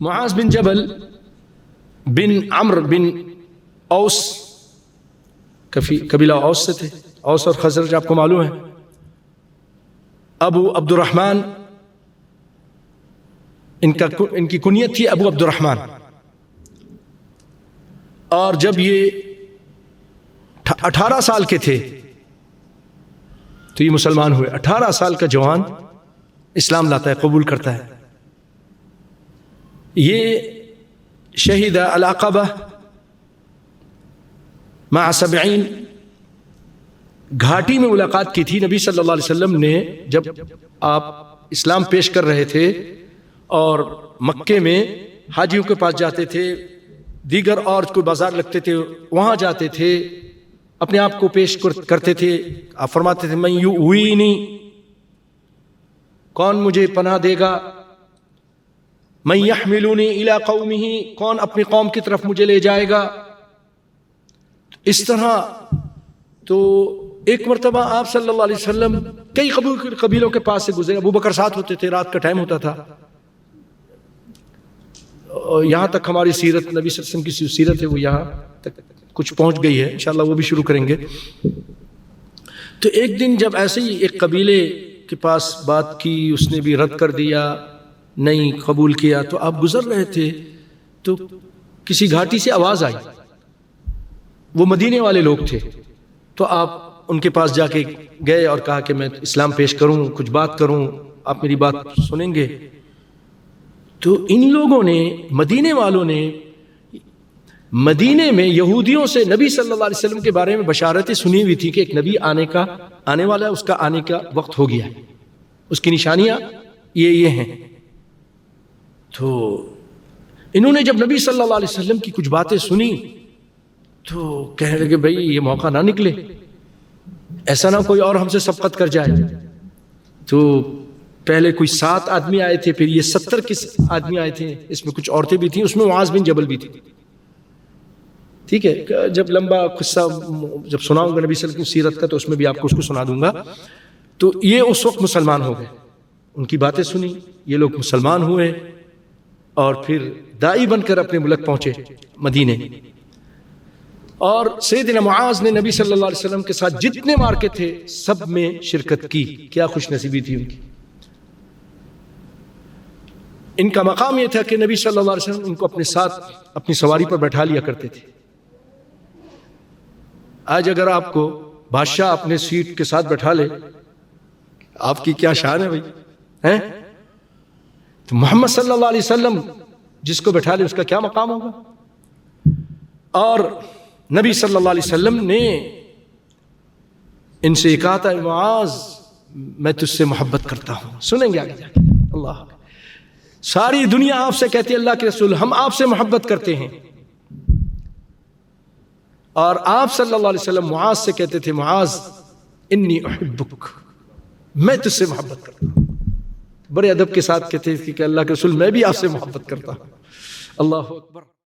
معاذ بن جبل بن عمرو بن اوس، قبیلہ اوس سے تھے. اوس اور خزرج آپ کو معلوم ہے. ابو عبد الرحمن ان کی کنیت تھی ابو عبد الرحمن. اور جب یہ 18 سال کے تھے تو یہ مسلمان ہوئے. 18 سال کا جوان اسلام لاتا ہے، قبول کرتا ہے. یہ شہید العقبہ مع 70، گھاٹی میں ملاقات کی تھی. نبی صلی اللہ علیہ وسلم نے جب آپ اسلام پیش کر رہے تھے اور مکے میں حاجیوں کے پاس جاتے تھے، دیگر اور کوئی بازار لگتے تھے وہاں جاتے تھے، اپنے آپ کو پیش کرتے تھے. آپ فرماتے تھے من یؤوینی، کون مجھے پناہ دے گا، من یحملونی الی قومہ، کون اپنی قوم کی طرف مجھے لے جائے گا. اس طرح تو ایک مرتبہ آپ صلی اللہ علیہ وسلم کئی قبیلوں کے پاس سے گزرے. ابو بکر ساتھ ہوتے تھے، رات کا ٹائم ہوتا تھا. یہاں تک ہماری سیرت، نبی صلی اللہ علیہ وسلم کی سیرت ہے وہ یہاں تک کچھ پہنچ گئی ہے، انشاءاللہ وہ بھی شروع کریں گے. تو ایک دن جب ایسے ہی ایک قبیلے کے پاس بات کی، اس نے بھی رد کر دیا، نہیں قبول کیا. تو آپ گزر رہے تھے تو کسی گھاٹی سے آواز آئی. وہ مدینے والے لوگ تھے. تو آپ ان کے پاس جا کے گئے اور کہا کہ میں اسلام پیش کروں، کچھ بات کروں، آپ میری بات سنیں گے. تو ان لوگوں نے، مدینے والوں نے، مدینے میں یہودیوں سے نبی صلی اللہ علیہ وسلم کے بارے میں بشارتیں سنی ہوئی تھی کہ ایک نبی آنے والا ہے، اس کا آنے کا وقت ہو گیا ہے، اس کی نشانیاں یہ ہیں. تو انہوں نے جب نبی صلی اللہ علیہ وسلم کی کچھ باتیں سنی تو کہنے لگے بھائی یہ موقع نہ نکلے، ایسا نہ کوئی اور ہم سے سبقت کر جائے. تو پہلے کوئی 7 آدمی آئے تھے، پھر یہ 70 کے آدمی آئے تھے، اس میں کچھ عورتیں بھی تھیں، اس میں معاذ بن جبل بھی تھی. ٹھیک ہے، جب لمبا قصہ جب سناؤں گا نبی صلی اللہ علیہ وسلم کی سیرت کا تو اس میں بھی آپ کو اس کو سنا دوں گا. تو یہ اس وقت مسلمان ہو گئے، ان کی باتیں سنی، یہ لوگ مسلمان ہوئے اور پھر داعی بن کر اپنے ملک پہنچے مدینے. اور سیدنا معاذ نے نبی صلی اللہ علیہ وسلم کے ساتھ جتنے مارکے تھے سب میں شرکت کی. کیا خوش نصیبی تھی ان کی. ان کا مقام یہ تھا کہ نبی صلی اللہ علیہ وسلم ان کو اپنے ساتھ اپنی سواری پر بیٹھا لیا کرتے تھے. آج اگر آپ کو بادشاہ اپنے سیٹ کے ساتھ بیٹھا لے، آپ کی کیا شان ہے بھائی، ہیں؟ تو محمد صلی اللہ علیہ وسلم جس کو بیٹھا لے اس کا کیا مقام ہوگا. اور نبی صلی اللہ علیہ وسلم نے ان سے کہا تھا معاذ میں تجھ سے محبت کرتا ہوں. سنیں گے آگے جا کے. اللہ، ساری دنیا آپ سے کہتی ہے اللہ کے رسول ہم آپ سے محبت کرتے ہیں، اور آپ صلی اللہ علیہ وسلم معاذ سے کہتے تھے معاذ انی احبک، میں تجھ سے محبت کرتا ہوں. بڑے ادب کے ساتھ کہتے تھے کہ اللہ کے رسول میں بھی آپ سے محبت کرتا ہوں. اللہ اکبر.